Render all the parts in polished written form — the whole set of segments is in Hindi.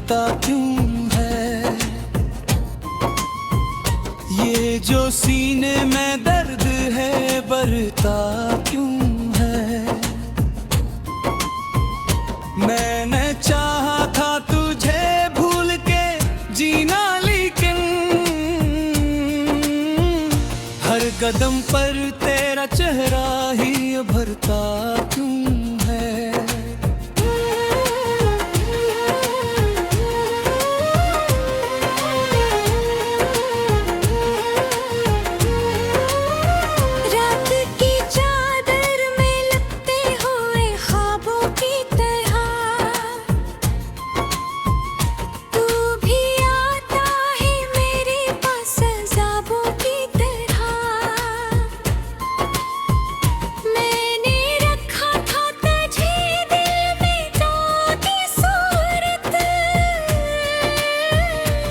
होता क्यों है? ये जो सीने में दर्द है बढ़ता क्यों है? मैंने चाहा था तुझे भूल के जीना, लेकिन हर कदम पर तेरा चेहरा ही उभरता क्यों है? रात की चादर में लपटे हुए ख्वाबों की तरह तू भी आता है मेरे पास ख्वाबों की तरह। मैंने रखा था तुझे दिल में टूटी सूरत,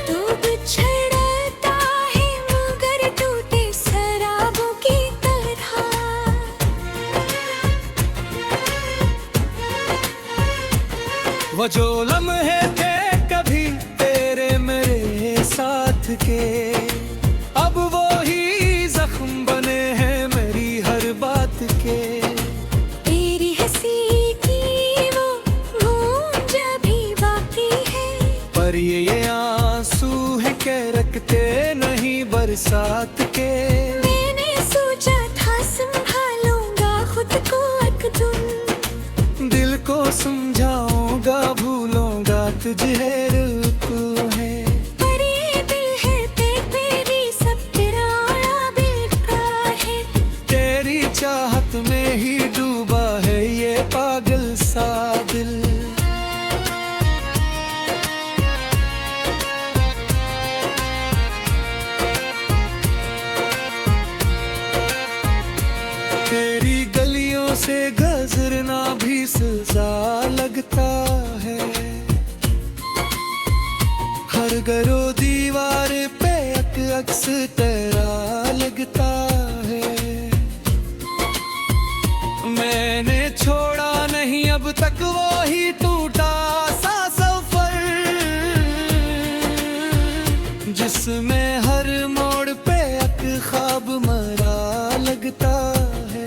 तू बिछड़ता है मगर टूटे शराबों की तरह। वो जो लम्हे थे कभी तेरे मेरे साथ के, अब वो ही जख्म बने हैं मेरी हर बात के। तेरी हंसी की वो गूंज भी बाकी है, पर ये आंसू है के रखते नहीं बरसात के। मैंने सोचा था संभालूंगा खुद को एक दिन, दिल को समझाऊंगा भूलूंगा तुझे रुकू है। पर ये दिल है तेरी सब तेरा बेकार है। तेरी चाहत में ही डूबा है ये पागल सा दिल। तेरी गलियों से गुजरना भी सजा लगता है, हर घरों दीवार पे अक्स तेरा लगता है। मैंने छोड़ा नहीं अब तक वो ही टूटा सा सफर, जिसमें हर मोड़ पे एक ख्वाब मरा लगता है।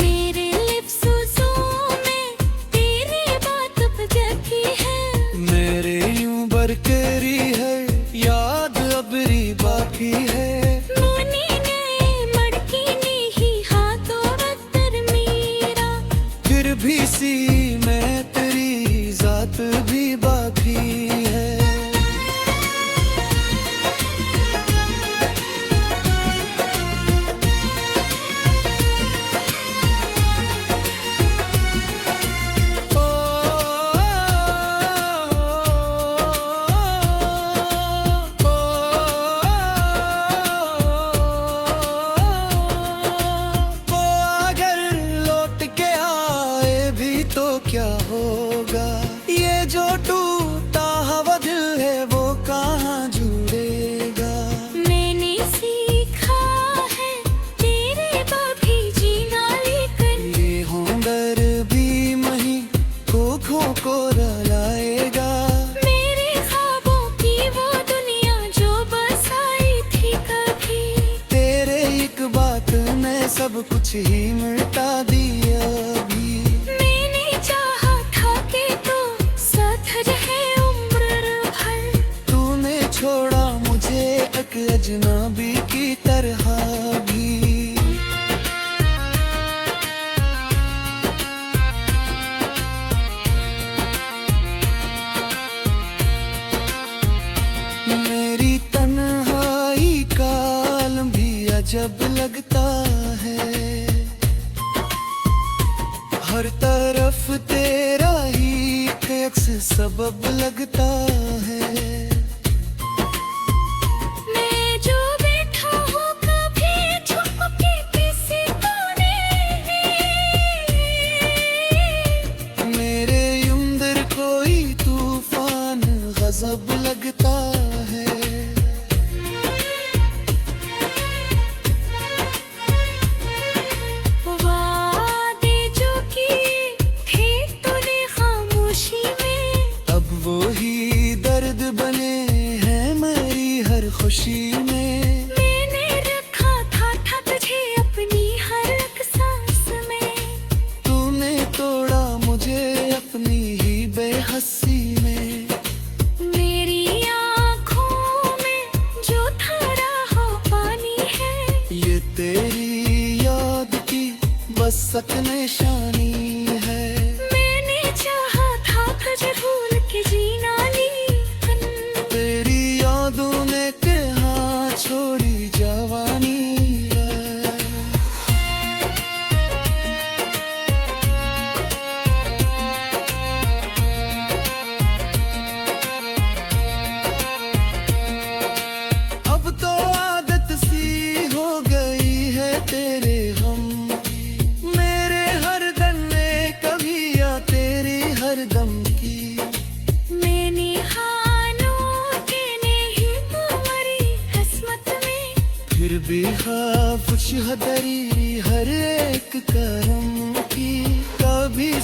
मेरे लिप्सों में तेरी बात बजती है, मेरे यूं बरकरी है याद अबरी बाकी है। मोनी ने मड़की ने ही हाथों अत्तर मेरा, फिर भी सी मैं तेरी जात भी बाकी है। तो क्या होगा, ये जो टूटा हुआ दिल है वो कहाँ जुड़ेगा। मैंने सीखा है तेरे बाभी जीना, लेकिन ये हुनर भी मही खोखों को रुलाएगा। मेरे ख्वाबों की वो दुनिया जो बसाई थी कभी, तेरे एक बात ने सब कुछ ही मिटा दिया भी। मैंने चाहा था कि तू साथ रहे उम्र भर, तूने छोड़ा मुझे एक अजनबी की तरह भी। मेरी तन्हाई का आलम भी अजब लगता है, हर तरफ तेरा ही एक सबब लगता है। मैं जो बैठा हूँ कभी छुप के किसी कोने में, मेरे अंदर कोई तूफान गजब लगता है। वादे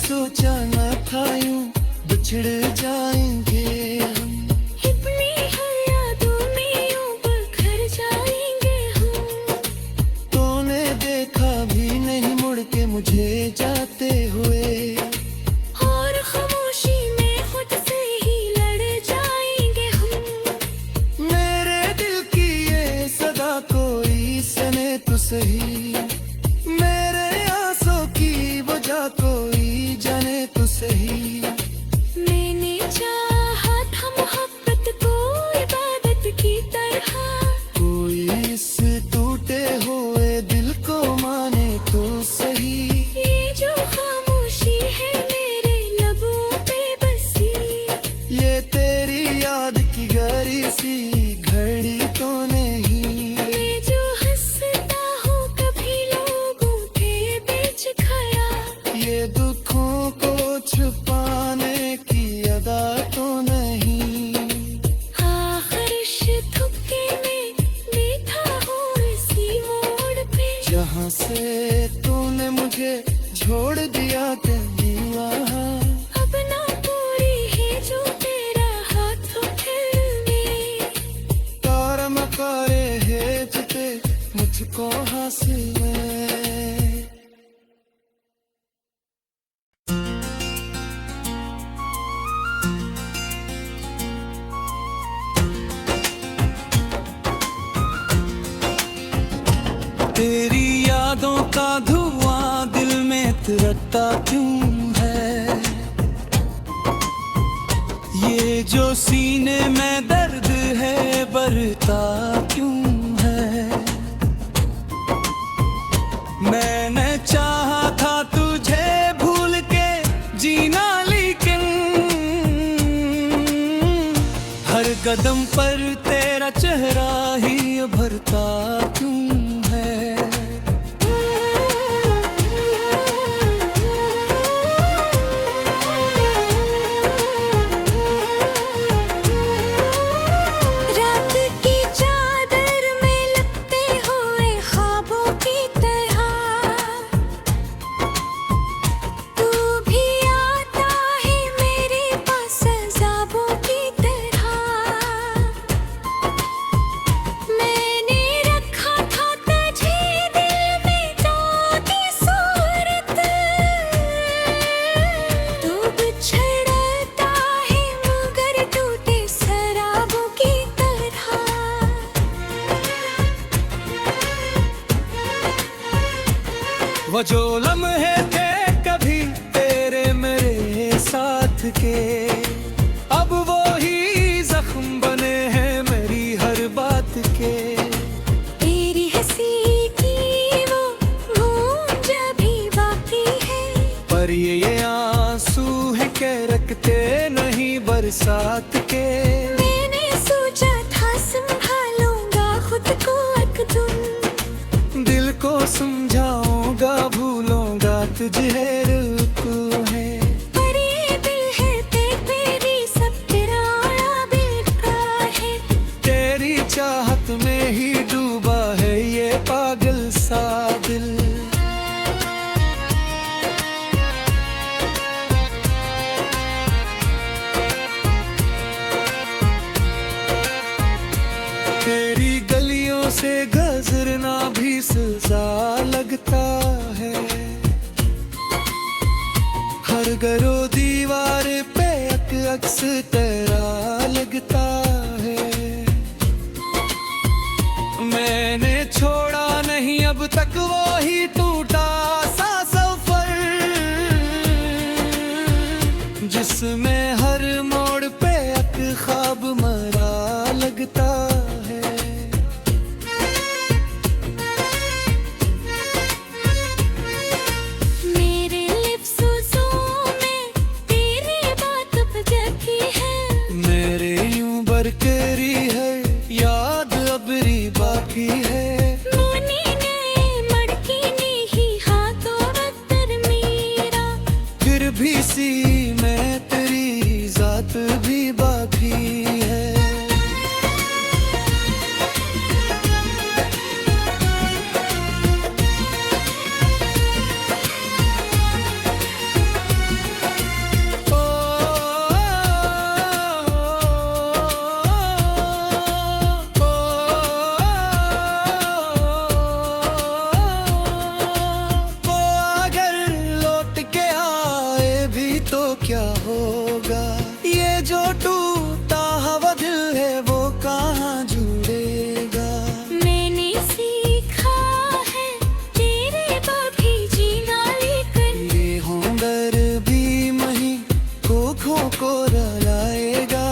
सोचा न था यूं बिछड़ जाएंगे हम। अपनी हर यादों में यूं बिखर जाएंगे हम। तूने देखा भी नहीं मुड़ के मुझे जाते हुए, और खामोशी में खुद से ही लड़ जाएंगे हम। मेरे दिल की ये सदा कोई सने तो सही, मेरे आंसू की वजह कोई जाने तो सही। मैंने चाहा था मोहब्बत को इबादत की तरह, कोई इस टूटे हुए दिल को माने तो सही। ये जो खामोशी है मेरे लबों पे बसी, ये तेरी याद की गहरी सी घड़ी तो नहीं। मैं जो हंसता हूँ कभी लोगों के बीच खड़ा, ये दुखों को छुपाने की अदा तो नहीं। आखिर इस थुक्के में बैठा हूँ इसी मोड़ पे, जहाँ से तूने मुझे छोड़ दिया कहीं वहाँ। अब ना पूरी है जो तेरा हाथ फिरने। तारा मकारे है जिते मुझको हासिल है। तेरी यादों का धुआं दिल में तिरकता क्यों है, ये जो सीने में दर्द है बढ़ता क्यों है। मैंने चाहा था तुझे भूल के जीना, लेकिन हर कदम पर तेरा चेहरा ही उभरता क्यों है। रात की चादर में लपटे हुए ख्वाबों की तरह, तू भी आता है मेरे पास अज़ाबों की तरह। मैंने रखा था तुझे दिल में जाती सूरत, तू बिछड़ता है मगर टूटे शराबों की तरह। वो जो लम्हे थे कभी तेरे मेरे साथ के, अब वो ही जख्म बने हैं मेरी हर बात के। तेरी हंसी की वो गूंज भी बाकी है, पर ये आंसू है के रखते नहीं बरसात के। मैंने सोचा था संभालूंगा खुद को एक दिन, दिल को समझाऊंगा भूलूंगा तुझे रुकू है। पर ये दिल है तेरी सब तेरा बेकार है। तेरी चाहत में ही डूबा है ये पागल सा दिल। तेरी गलियों से गुजरना भी सजा लगता है, हर घरों दीवार पे अक्स तेरा लगता है। मैंने छोड़ा नहीं अब तक वो ही टूटा सा सफर, जिसमें हर मोड़ पे एक ख्वाब मरा लगता है। मेरे लफ्ज़ों में तेरी बात बजती है, मेरे यूं बरकरी है याद अबरी बाकी है। मोनी ने मड़की ने ही हाथों अत्तर मेरा, फिर भी सी मैं तेरी जात भी बाकी है। क्या होगा। ये जो टूटा हुआ दिल है वो कहाँ जुड़ेगा। मैंने सीखा है तेरे बाकी जीना, लेकर ये होंगर भी मही खोखों को रुलाएगा।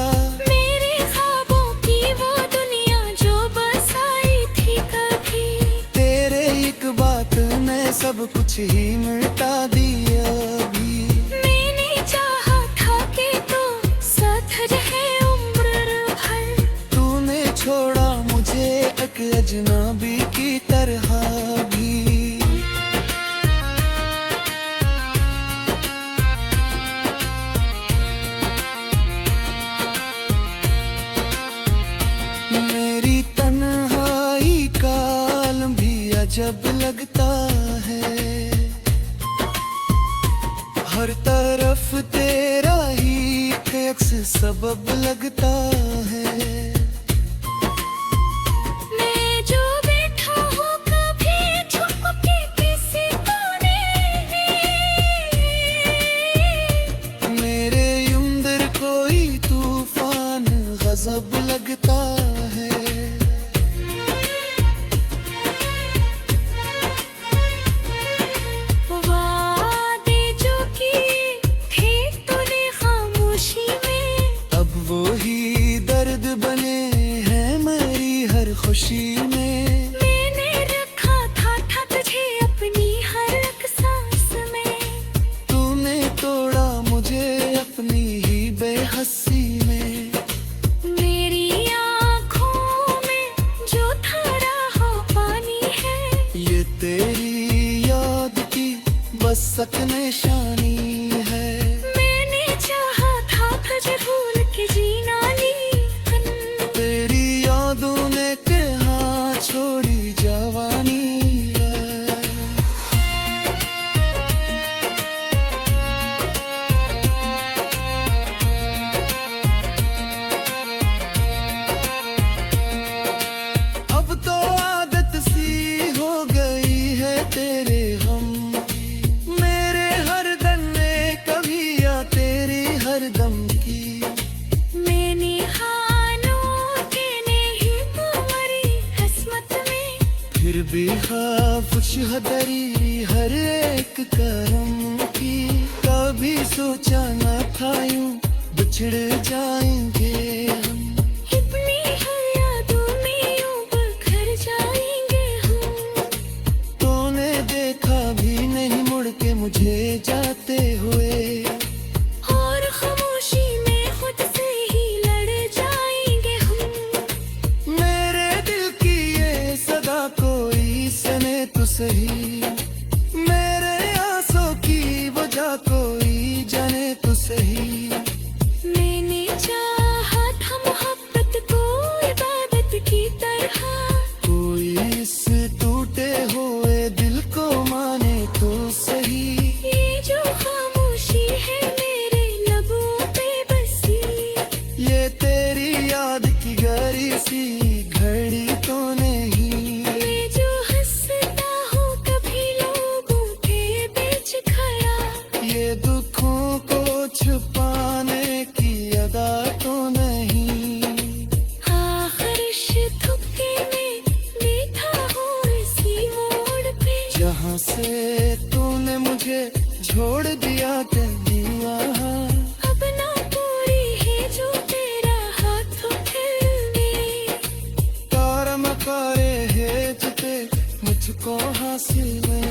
मेरे ख्वाबों की वो दुनिया जो बसाई थी कभी, तेरे एक बात ने सब कुछ ही मिटा दिया अभी। मैंने चाहा था कि तू साथ रहे उम्र भर, तूने छोड़ा मुझे एक अजनबी की तरह भी। मेरी तन्हाई का आलम भी अजब लगता है। हर तरफ तेरा ही एक अक्स सबब लगता है। मैं जो बैठा हूँ कभी छुप के किसी कोने में, मेरे अंदर कोई तूफान गजब लगता है। वादे जो किए थे तूने खामोशी में, अब वो ही दर्द बने हैं मेरी हर खुशी में। मैंने रखा था तुझे अपनी हर एक सांस में, तूने तोड़ा मुझे अपनी ही बेहसी में। मेरी आँखों में जो धारा हो पानी है, ये तेरी याद की बस एक निशानी है। मैंने चाहा था तुझे भूल के जीना, लेकिन तेरी यादों ने कहाँ छोड़ी जवानी है। अब तो आदत सी हो गई है तेरे हम की। मेरे हर दम में कभी या तेरी हर दम की। मैंने हानों के नहीं तुम्हारी किस्मत में, फिर भी खाफुश हदरी हर एक करम की। कभी सोचा न था यूं बिछड़ जाएंगे हम। अपनी हर यादों में यूं बिखर जाएंगे हम। तूने देखा भी नहीं मुड़ के मुझे जाते हुए। और खामोशी में खुद से ही लड़ जाएंगे हम। मेरे दिल की ये सदा कोई सने तो सही। मेरे आंसू की वजह कोई जाने तो सही। मैंने चाहा था मोहब्बत को इबादत की तरह, कोई इस टूटे हुए दिल को माने तो सही। ये जो खामोशी है मेरे लबों पे बसी, ये तेरी याद की गहरी सी घड़ी तो नहीं। मैं जो हंसता हूँ कभी लोगों के बीच खड़ा, ये दुखों को छुपाने की अदा तो नहीं। आखिर इस धुक्के में बैठा हूँ इसी मोड़ पे, जहाँ से तूने मुझे छोड़ दिया कहीं वहाँ। अब ना पूरी है जो तेरा हाथ फिरने, तारा मकारे है जिते मुझको हासिल है।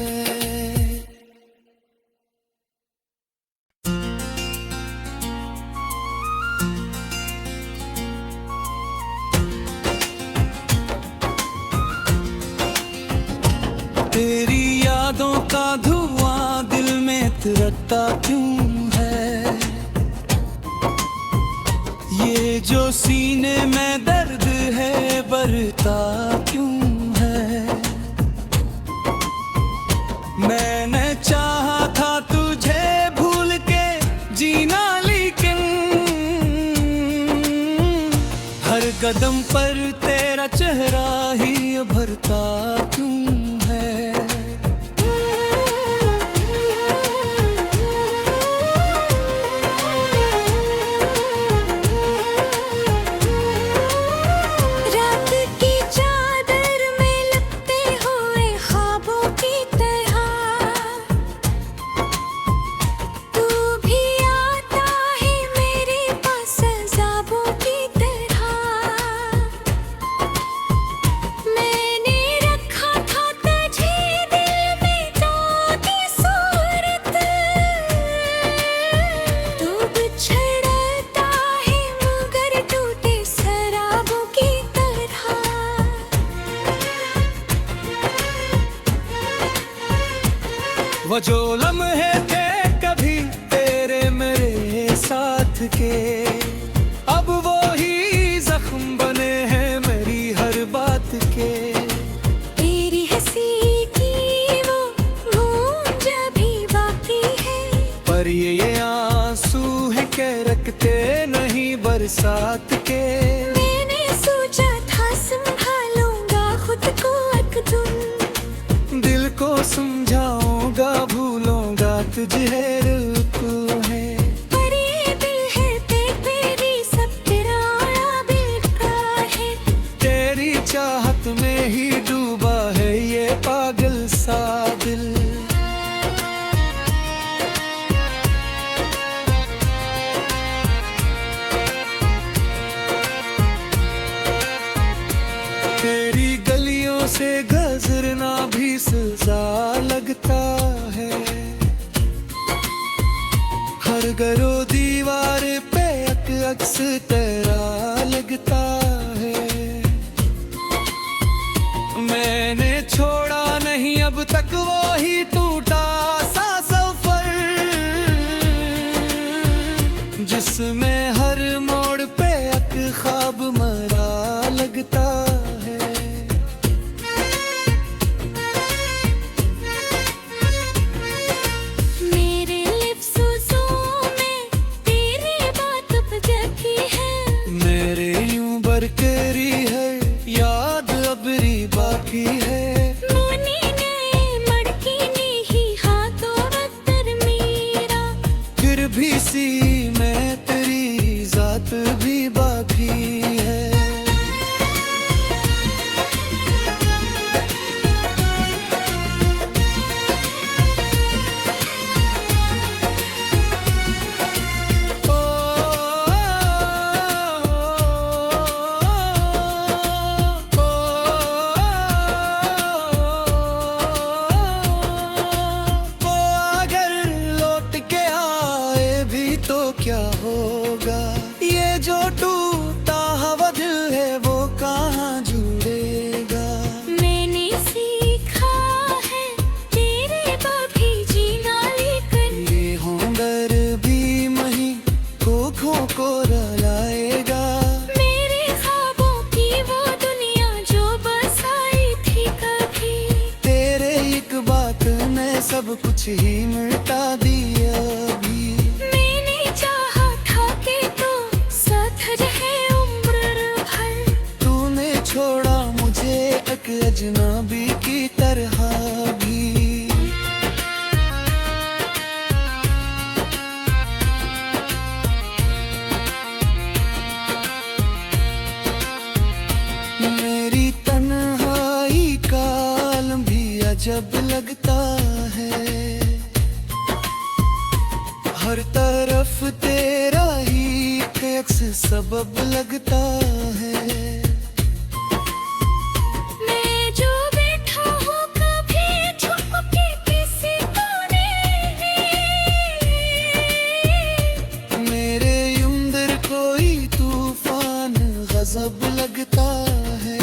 तेरी यादों का धुआं दिल में तिरकता क्यों है। ये जो सीने में दर्द है बढ़ता क्यों है। मैंने चाहा था तुझे भूल के जीना, लेकिन हर कदम पर तेरा चेहरा ही उभरता क्यों है। वो जो लम्हे थे कभी तेरे मेरे साथ के, अब वो ही जख्म बने हैं मेरी हर बात के। तेरी हंसी की वो गूंज अभी बाकी है, पर ये आंसू है के रखते नहीं बरसात के। मैंने सोचा था संभालूंगा खुद को एक दिन, दिल को समझाऊंगा भूलूंगा तुझे रुकू है। पर ये दिल है तेरी सब तेरा बिखरा है। तेरी चाहत में ही डूबा है ये पागल सा दिल। तेरी गलियों से गुजरना भी सजा लगता है, हर घरों दीवार पे अक्स तेरा लगता है। मैंने छोड़ा नहीं अब तक वो ही टूटा सा सफर, जिसमें हर मोड़ पे एक ख्वाब मरा लगता है। मेरे लिप्सों में तेरी बात बजती है, मेरे यूं बरकरी है याद अबरी बाकी है। मोनी ने मड़की ने ही हाथों अत्तर मेरा, फिर भी सी मैं तेरी जात भी बाकी है। तो क्या होगा ये जो टूटा हुआ दिल है वो कहाँ जुड़ेगा। मैंने सीखा है तेरे बाकी जीना, लेकर ये हुनर भी मही कोखों को रुलाएगा। मेरे ख्वाबों की वो दुनिया जो बसाई थी कभी, तेरे एक बात ने सब कुछ ही मिटा दिया अभी। मैंने चाहा था कि तू साथ रहे उम्र भर, तूने छोड़ा मुझे एक अजनबी की तरह भी। मेरी तन्हाई का आलम भी अजब लगता है, हर तरफ तेरा ही एक सबब लगता है। मैं जो बैठा हूँ कभी छुप के किसी कोने, मेरे अंदर कोई तूफान गजब लगता है।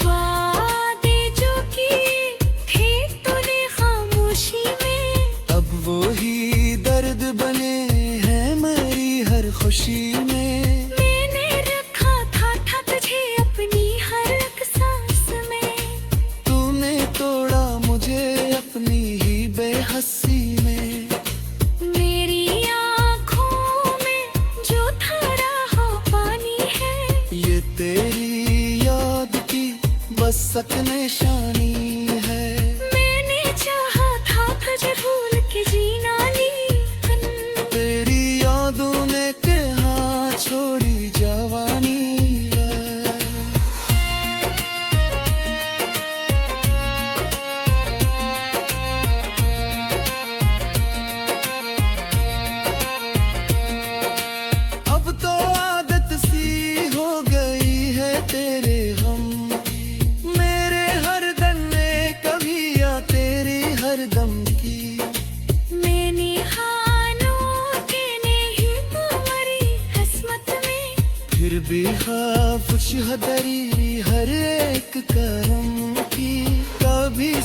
वादे जो किए थे तूने खामोशी में, अब वो ही दर्द बने हैं मेरी हर खुशी में। मैंने रखा था तुझे अपनी हर एक सांस में, तूने तोड़ा मुझे अपनी ही बेहसी में। मेरी आँखों में जो धारा हो पानी है, ये तेरी याद की बस एक निशानी है। मैंने चाहा था तुझे भूल के जीना, लेकिन तेरी यादों ने कहाँ छोड़ी जवानी है।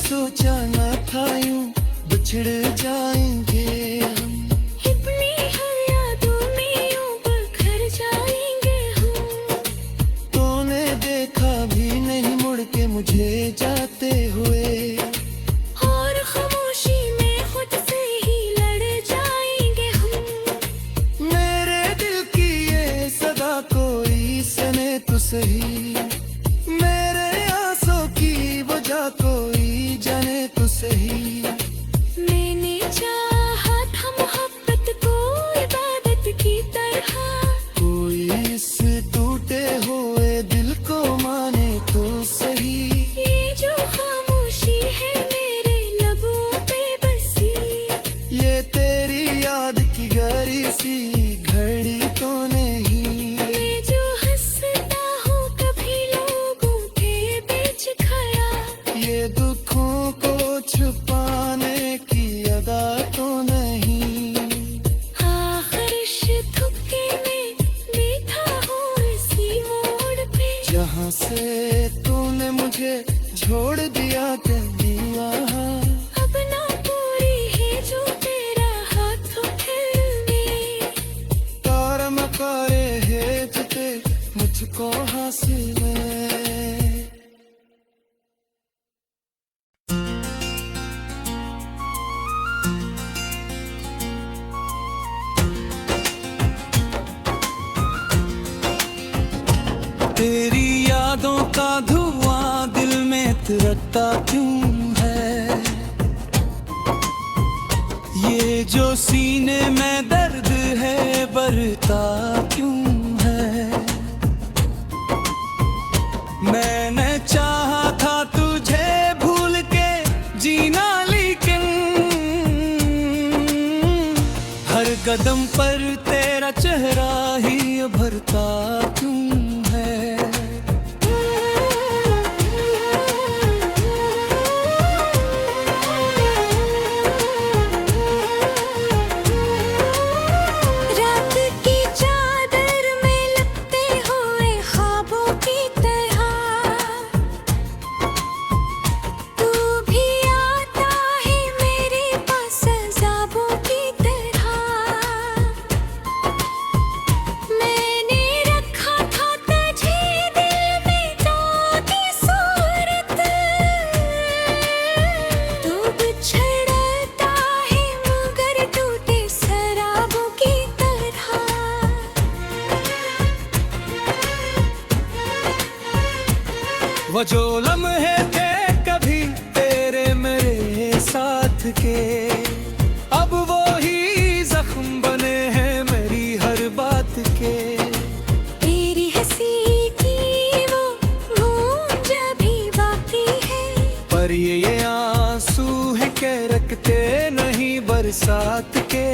सोचा न था यूं बिछड़ जाएंगे हम। अपनी हर यादों में यूं बिखर जाएंगे हम। तूने देखा भी नहीं मुड़ के मुझे जाते हुए। और खामोशी में खुद से ही लड़ जाएंगे हम। मेरे दिल की ये सदा कोई सुने तो सही, मेरे आंसू की वजह कोई जाने तो सही। मैंने चाहा था मोहब्बत को इबादत की तरह। कोई इस टूटे हुए दिल को माने तो सही। ये जो खामोशी है मेरे लबों पे बसी, ये तेरी याद की गहरी सी घड़ी तो नहीं। मैं जो हंसता हूँ कभी लोगों के बीच खड़ा। ये दुखों को छुपाने की अदा तो नहीं। आखिर इस धुक्के में बैठा हूँ इसी मोड़ पे, जहाँ से तूने मुझे छोड़ दिया कभी वहाँ। अब ना पूरी है जो तेरा हाथ फिरने। तारा मकारे है जिते मुझको हासिल है। तेरी यादों का धुआं दिल में तिरकता क्यों है? ये जो सीने में दर्द है बढ़ता क्यों है? मैंने चाहा था तुझे भूल के जीना, लेकिन हर कदम पर तेरा चेहरा ही उभरता क्यों है? रात की चादर में लपटे हुए ख्वाबों की तरह तू भी आता है मेरे पास अज़ाबों की तरह। मैंने रखा था तुझे दिल में ताकि सूरत, तू बिछड़ता है मगर टूटे शराबों की तरह। वो जो लम्हे थे कभी तेरे मेरे साथ के, अब वो ही जख्म बने हैं मेरी हर बात के। तेरी हंसी की वो गूंज भी बाकी है, पर ये आंसू है के रखते नहीं बरसात के।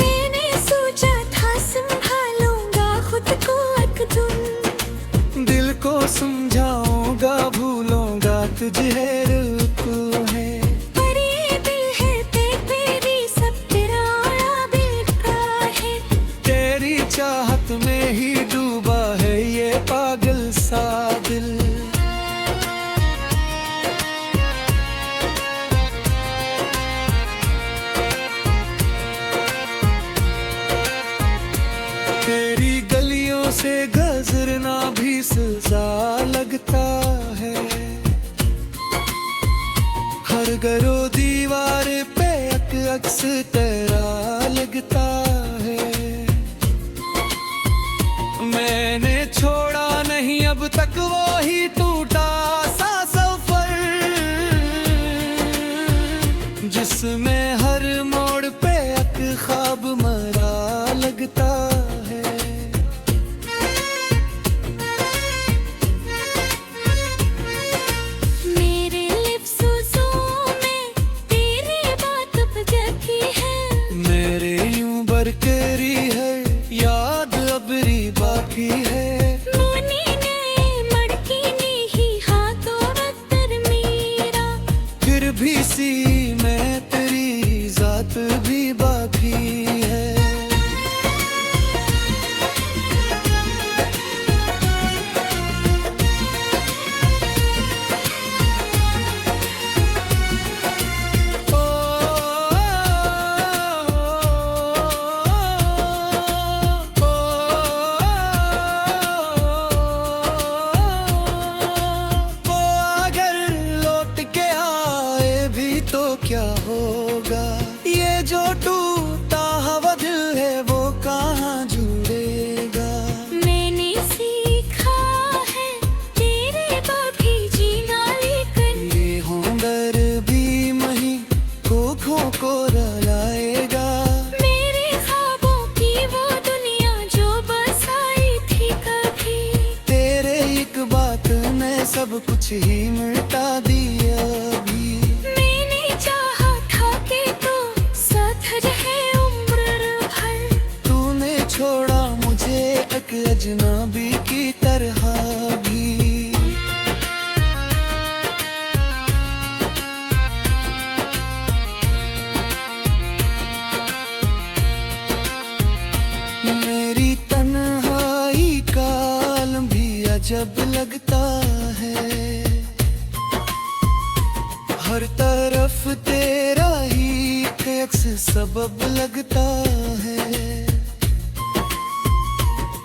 मैंने सोचा था संभालूंगा खुद को एक दिन। दिल को समझाऊंगा भूलूंगा तुझे रुकू है। पर ये दिल है तेरी सब तेरा बिखरा है। तेरी चाहत में ही डूबा है ये पागल सा दिल। तेरी गलियों से गुजरना भी सजा लगता है। हर घरों दीवार पे अक्स तेरा लगता है। मैंने छोड़ा नहीं अब तक वो ही टूटा सा सफर, जिसमें हर मोड़ पे एक ख्वाब मरा लगता है। मेरे लिप्सों में तेरी बात बजती है, मेरे यूं बरकरी है याद अबरी बाकी है। मोनी ने मड़की ने ही हाथों अत्तर मेरा, फिर भी सी मैं तेरी जात भी बाकी है। क्या होगा। ये जो टूटा हुआ दिल है वो कहाँ जुड़ेगा। मैंने सीखा है तेरे बाकी जीना, लेकिन ये हुनर भी मही खोखों को रुलाएगा। मेरे ख्वाबों की वो दुनिया जो बसाई थी कभी, तेरे एक बात ने सब कुछ ही मिटा दिया अभी। मैंने चाहा था कि तू साथ रहे उम्र भर, तूने छोड़ा मुझे एक अजनबी की तरह भी। मेरी तन्हाई का आलम भी अजब लगता है। हर तरफ तेरा ही एक अक्स सबब लगता है।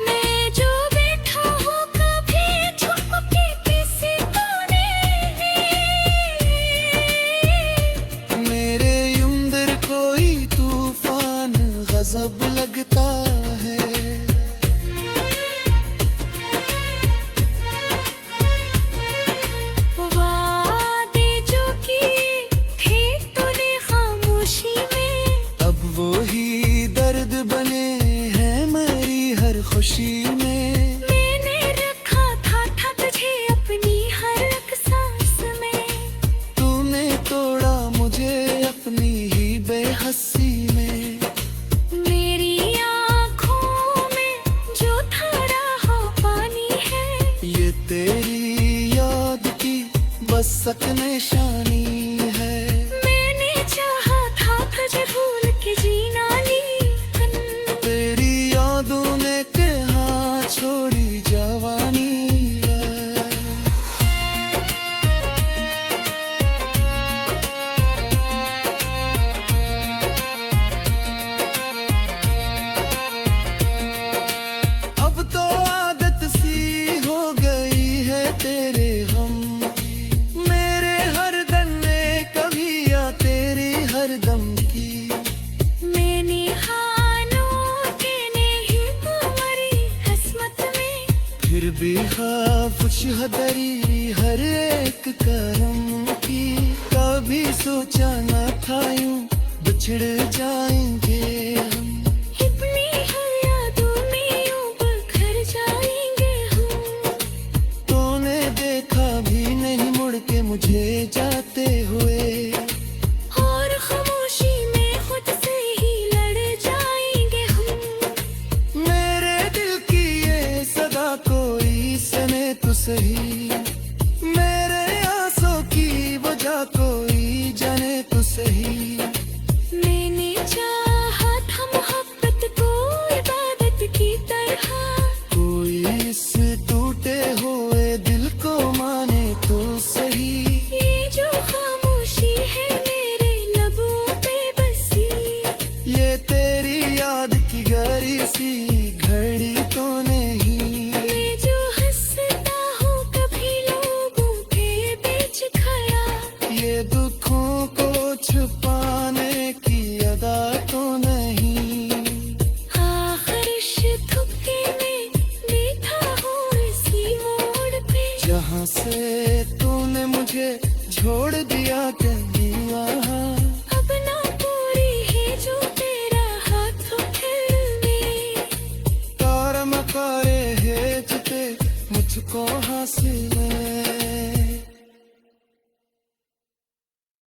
मैं जो बैठा हूँ कभी छुप के किसी कोने में, मेरे अंदर कोई तूफान गजब लगता है। वादे जो किए थे तूने खामोशी में, अब वो ही दर्द बने हैं मेरी हर खुशी में। मैंने रखा था तुझे अपनी हर एक सांस में, तूने तोड़ा मुझे अपनी ही बेहसी में। मेरी आँखों में जो धारा हो पानी है, ये तेरी याद की बस एक निशानी है। मैंने चाहा था तुझे भूल के जीना, लेकिन तेरी यादों ने कहाँ छोड़ी जवानी है। अब तो आदत सी हो गई है तेरे गम की। मेरे हर दम में कभी या तेरी हर दम की। मैंने हानों के नहीं तुम्हारी किस्मत में, फिर भी खाफुश हदरी हर एक करम की। कभी सोचा न था यूं बिछड़ जाएंगे।